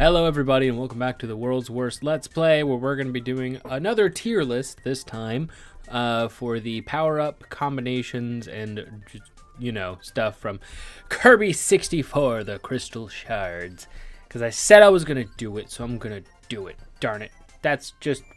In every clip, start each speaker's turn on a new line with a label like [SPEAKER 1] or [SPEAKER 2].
[SPEAKER 1] Hello everybody and welcome back to the World's Worst Let's Play, where we're going to be doing another tier list this time for the power-up combinations and, you know, stuff from Kirby 64, the crystal shards. Because I said I was going to do it, so I'm going to do it. Darn it.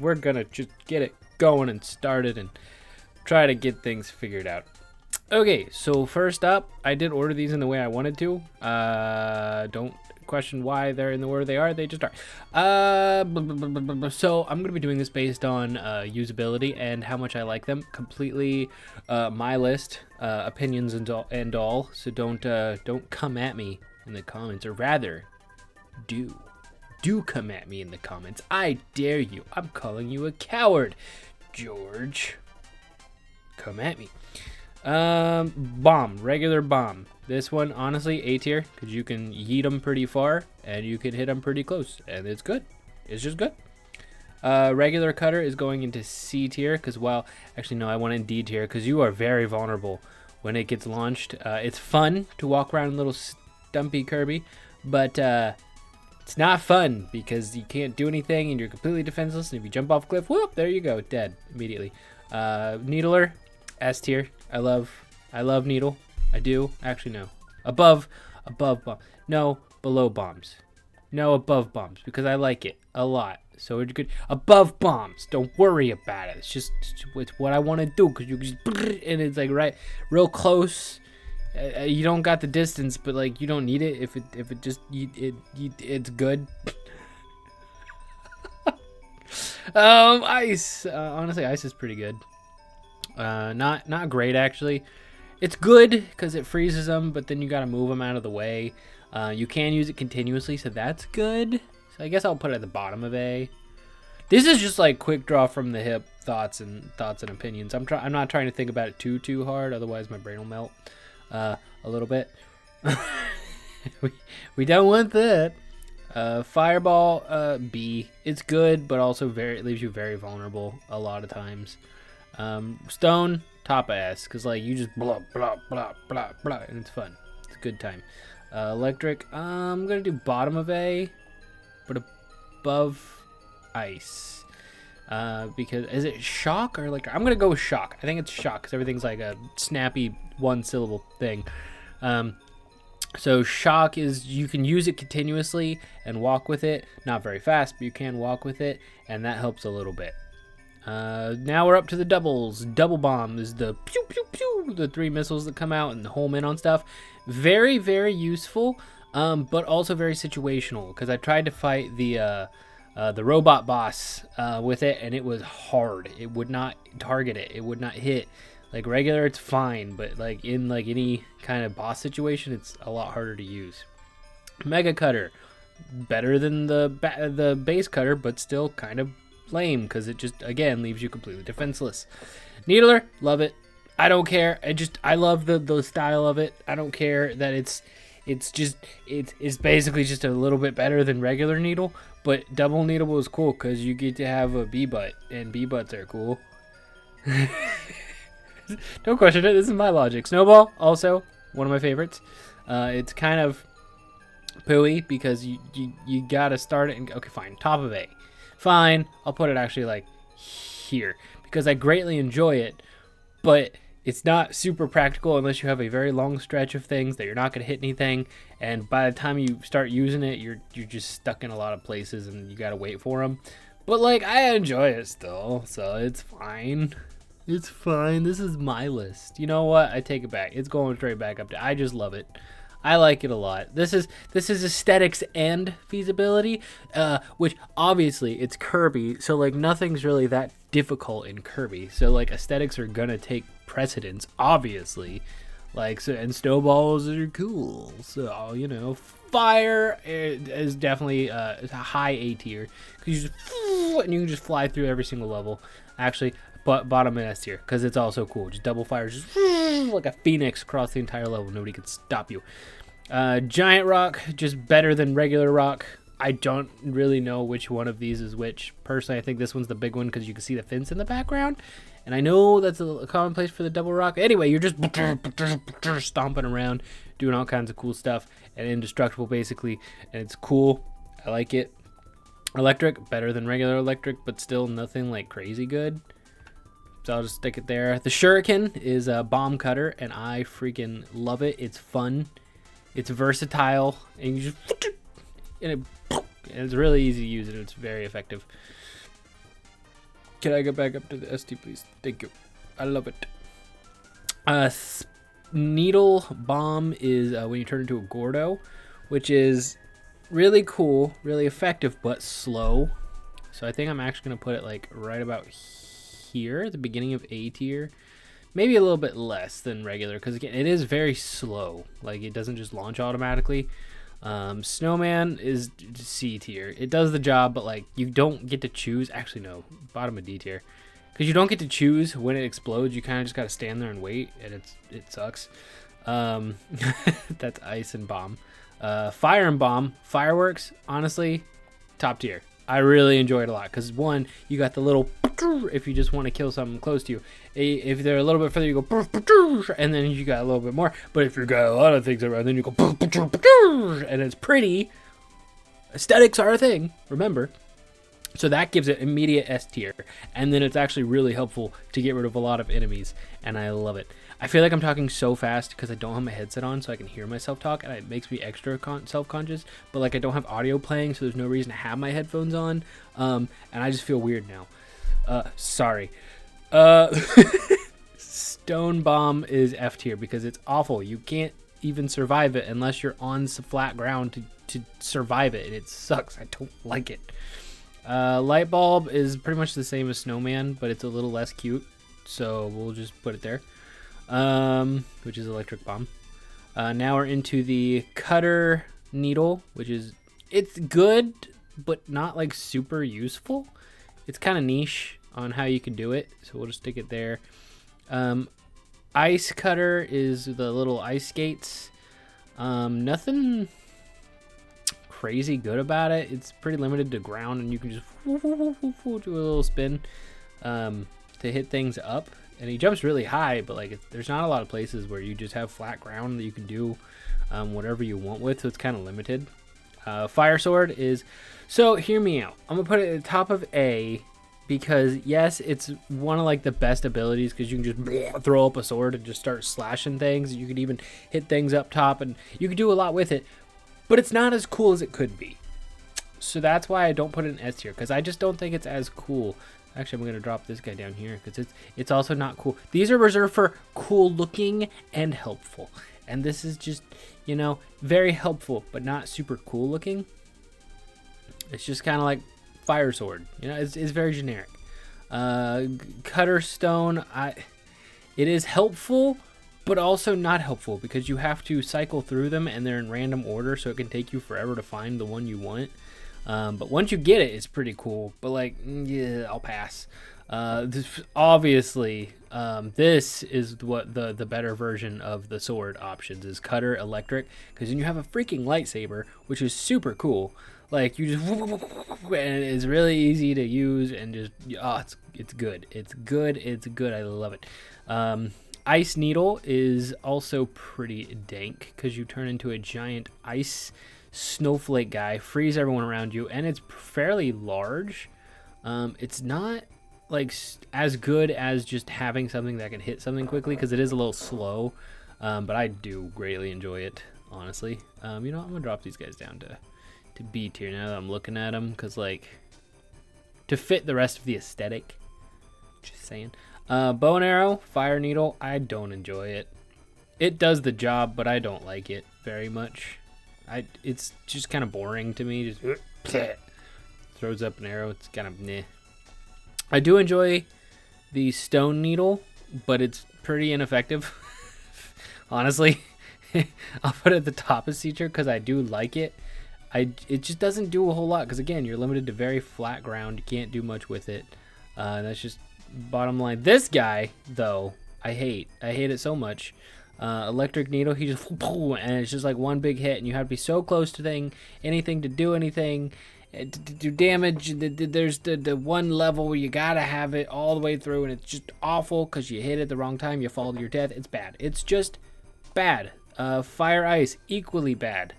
[SPEAKER 1] We're going to just get it going and started and try to get things figured out. Okay, so first up, I did order these in the way I wanted to. Don't question why they're in the order they are, they just are. So I'm gonna be doing this based on usability and how much I like them. Completely my list, opinions and all. So don't come at me in the comments, or rather, do come at me in the comments. I dare you. I'm calling you a coward, George. Come at me. Bomb, regular bomb. This one, honestly, A tier, because you can yeet them pretty far and you can hit them pretty close, and it's good. It's just good. Regular cutter is going into C tier, because, well, actually no, I want in D tier, because you are very vulnerable when it gets launched. It's fun to walk around little stumpy Kirby, but it's not fun because you can't do anything and you're completely defenseless, and if you jump off a cliff, whoop, there you go, dead immediately. Needler, S tier. I love Needle. I do. Actually, no. Above bomb. No, below bombs. No, above bombs, because I like it a lot. So it's good. Above bombs. Don't worry about it. It's what I want to do, because you just, and it's like real close. You don't got the distance, but like you don't need it if it's good. Ice. Honestly, ice is pretty good. Not great actually. It's good because it freezes them, but then you gotta move them out of the way. You can use it continuously, so that's good. So I guess I'll put it at the bottom of A. This is just like quick draw from the hip thoughts and opinions. I'm not trying to think about it too hard, otherwise my brain will melt a little bit. we don't want that. Fireball, B. It's good, but also it leaves you very vulnerable a lot of times. Stone, top of S, because like you just blah blah blah blah blah, and it's fun. It's a good time. Electric, I'm gonna do bottom of A, but above ice. Because is it shock or electric? I'm gonna go with shock. I think it's shock because everything's like a snappy one syllable thing. So shock is, you can use it continuously and walk with it. Not very fast, but you can walk with it, and that helps a little bit. Now we're up to the doubles. Double bomb is the pew pew pew, the 3 missiles that come out and home in on stuff. Very, very useful, but also very situational, because I tried to fight the robot boss with it, and it was hard. It would not target it. It would not hit. Like regular, it's fine, but like in like any kind of boss situation, it's a lot harder to use. Mega cutter, better than the base cutter, but still kind of lame because it just, again, leaves you completely defenseless. Needler, love it. I don't care. I love the style of it. I don't care that it's basically just a little bit better than regular needle, but double needle is cool because you get to have a B butt, and B butts are cool. Don't question it. This is my logic. Snowball, also one of my favorites. It's kind of pooey because you gotta start it and okay, fine. Top of A. Fine, I'll put it actually like here because I greatly enjoy it, but it's not super practical unless you have a very long stretch of things that you're not going to hit anything, and by the time you start using it, you're just stuck in a lot of places and you got to wait for them. But like, I enjoy it still, so it's fine. It's fine. This is my list. You know what? I take it back. It's going straight back up to, I just love it. I like it a lot. This is aesthetics and feasibility, which obviously it's Kirby, so like nothing's really that difficult in Kirby. So like aesthetics are gonna take precedence, obviously. Like, so, and snowballs are cool. So, you know, fire is definitely a high A tier because you can just fly through every single level. Actually, but bottom in S tier because it's also cool. Just double fire, just like a phoenix across the entire level. Nobody can stop you. Giant rock, just better than regular rock. I don't really know which one of these is which. Personally, I think this one's the big one because you can see the fence in the background. And I know that's a commonplace for the double rock. Anyway, you're just stomping around, doing all kinds of cool stuff, and indestructible basically. And it's cool. I like it. Electric, better than regular electric, but still nothing like crazy good. So I'll just stick it there. The shuriken is a bomb cutter, and I freaking love it. It's fun. It's versatile, and you just and it's really easy to use, and it's very effective. Can I go back up to the ST, please? Thank you. I love it. Needle bomb is when you turn into a Gordo, which is really cool, really effective, but slow. So I think I'm actually going to put it like right about here at the beginning of A tier. Maybe a little bit less than regular, because again, it is very slow. Like, it doesn't just launch automatically. Snowman is C tier. It does the job, but like, you don't get to choose. Actually, no, bottom of D tier. Because you don't get to choose when it explodes. You kind of just got to stand there and wait, and it sucks. That's ice and bomb. Fire and bomb. Fireworks, honestly, top tier. I really enjoy it a lot because, one, you got the little if you just want to kill something close to you. If they're a little bit further, you go and then you got a little bit more. But if you got a lot of things around, then you go and it's pretty. Aesthetics are a thing, remember. So that gives it immediate S tier, and then it's actually really helpful to get rid of a lot of enemies, and I love it. I feel like I'm talking so fast because I don't have my headset on, so I can hear myself talk, and it makes me extra self-conscious, but like I don't have audio playing, so there's no reason to have my headphones on, and I just feel weird now. Sorry. Stone bomb is F tier because it's awful. You can't even survive it unless you're on some flat ground to survive it, and it sucks. I don't like it. Light bulb is pretty much the same as snowman, but it's a little less cute, so we'll just put it there. Which is electric bomb. Now we're into the cutter needle, which is, it's good, but not like super useful. It's kind of niche on how you can do it, so we'll just stick it there. Ice cutter is the little ice skates. Nothing crazy good about it. It's pretty limited to ground, and you can just do a little spin to hit things up. And he jumps really high, but like there's not a lot of places where you just have flat ground that you can do whatever you want with, so it's kind of limited. Fire sword is, so hear me out. I'm gonna put it at the top of A because yes, it's one of like the best abilities because you can just throw up a sword and just start slashing things. You can even hit things up top, and you can do a lot with it. But it's not as cool as it could be. So that's why I don't put it in S tier, because I just don't think it's as cool. Actually, I'm going to drop this guy down here because it's also not cool. These are reserved for cool looking and helpful. And this is just, you know, very helpful, but not super cool looking. It's just kind of like fire sword. You know, it's very generic. Cutter stone, it is helpful, but also not helpful because you have to cycle through them and they're in random order, so it can take you forever to find the one you want. But once you get it, it's pretty cool. But like, yeah, I'll pass. Obviously, this is what the better version of the sword options is cutter electric, because then you have a freaking lightsaber, which is super cool. Like you just and it's really easy to use and just it's good. It's good. It's good. I love it. Ice needle is also pretty dank because you turn into a giant ice snowflake guy, freeze everyone around you, and it's fairly large. It's not like as good as just having something that can hit something quickly because it is a little slow, but I do greatly enjoy it, honestly. You know, I'm gonna drop these guys down to B tier now that I'm looking at them, because like to fit the rest of the aesthetic. Just saying. Bow and arrow, fire needle, I don't enjoy it. It does the job, but I don't like it very much. It's just kind of boring to me. Just throws up an arrow. It's kind of meh. I do enjoy the stone needle, but it's pretty ineffective. Honestly, I'll put it at the top of C tier because I do like it. It just doesn't do a whole lot because again, you're limited to very flat ground. You can't do much with it. That's just bottom line. This guy though, I hate it so much. Electric needle, he just and it's just like one big hit, and you have to be so close to anything to do anything, to do damage. There's the one level where you gotta have it all the way through, and it's just awful because you hit it the wrong time, you fall to your death. It's bad. It's just bad. Fire ice, equally bad.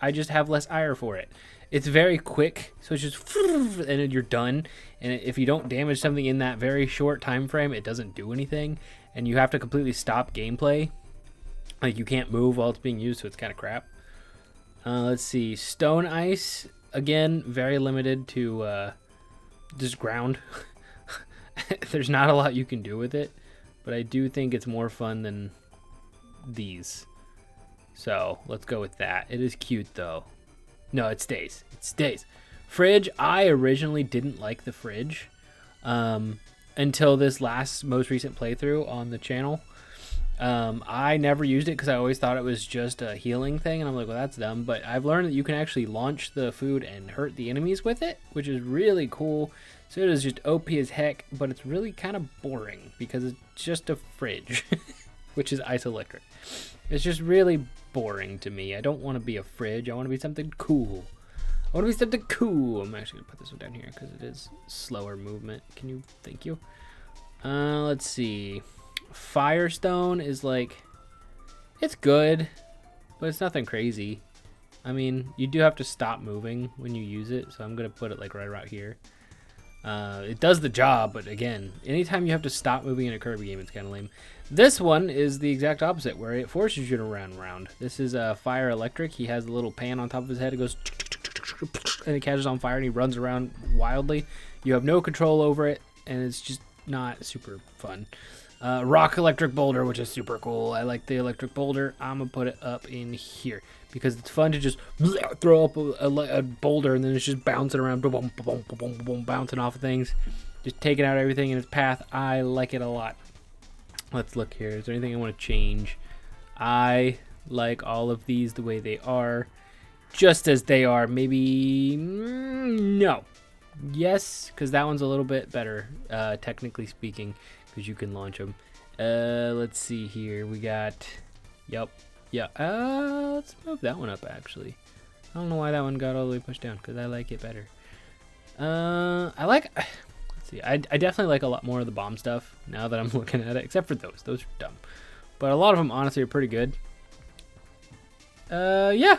[SPEAKER 1] I just have less ire for it. it's very quick, so it's just and then you're done. And if you don't damage something in that very short time frame, it doesn't do anything, and you have to completely stop gameplay. Like, you can't move while it's being used, so it's kind of crap. Let's see, stone ice, again, very limited to just ground. There's not a lot you can do with it, but I do think it's more fun than these. So let's go with that. It is cute though. No, it stays. It stays. Fridge, I originally didn't like the fridge until this most recent playthrough on the channel. I never used it because I always thought it was just a healing thing, and I'm like, well, that's dumb. But I've learned that you can actually launch the food and hurt the enemies with it, which is really cool. So it is just OP as heck, but it's really kind of boring because it's just a fridge, which is isoelectric. It's just really boring to me. I don't want to be a fridge. I want to be something cool. I want to be something cool. I'm actually going to put this one down here because it is slower movement. Thank you. Let's see. Firestone is like, it's good, but it's nothing crazy. I mean, you do have to stop moving when you use it, so I'm going to put it like right around here. It does the job, but again, anytime you have to stop moving in a Kirby game, it's kind of lame. This one is the exact opposite, where it forces you to run around. This is fire electric. He has a little pan on top of his head. It goes, and it catches on fire, and he runs around wildly. You have no control over it, and it's just not super fun. Rock electric boulder, which is super cool. I like the electric boulder. I'm gonna put it up in here because it's fun to just throw up a boulder and then it's just bouncing around, boom, boom, boom, boom, boom, bouncing off of things, just taking out everything in its path. I like it a lot. Let's look here. Is there anything I want to change? I like all of these the way they are, just as they are. Maybe no, yes, because that one's a little bit better, technically speaking. Because you can launch them. Let's see here. We got, yeah. Let's move that one up actually. I don't know why that one got all the way pushed down because I like it better. Let's see. I definitely like a lot more of the bomb stuff now that I'm looking at it, except for those. Those are dumb. But a lot of them honestly are pretty good. Yeah.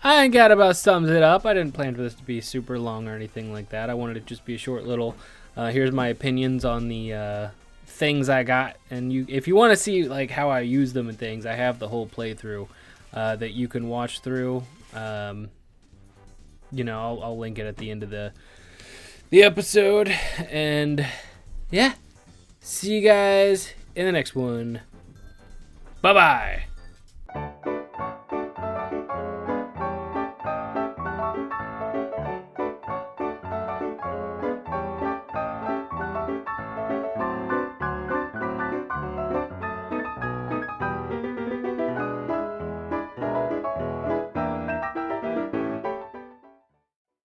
[SPEAKER 1] I think that about sums it up. I didn't plan for this to be super long or anything like that. I wanted it to just be a short little, here's my opinions on the things I got, and if you want to see like how I use them and things, I have the whole playthrough that you can watch through. You know, I'll link it at the end of the episode, and yeah, see you guys in the next one. Bye bye.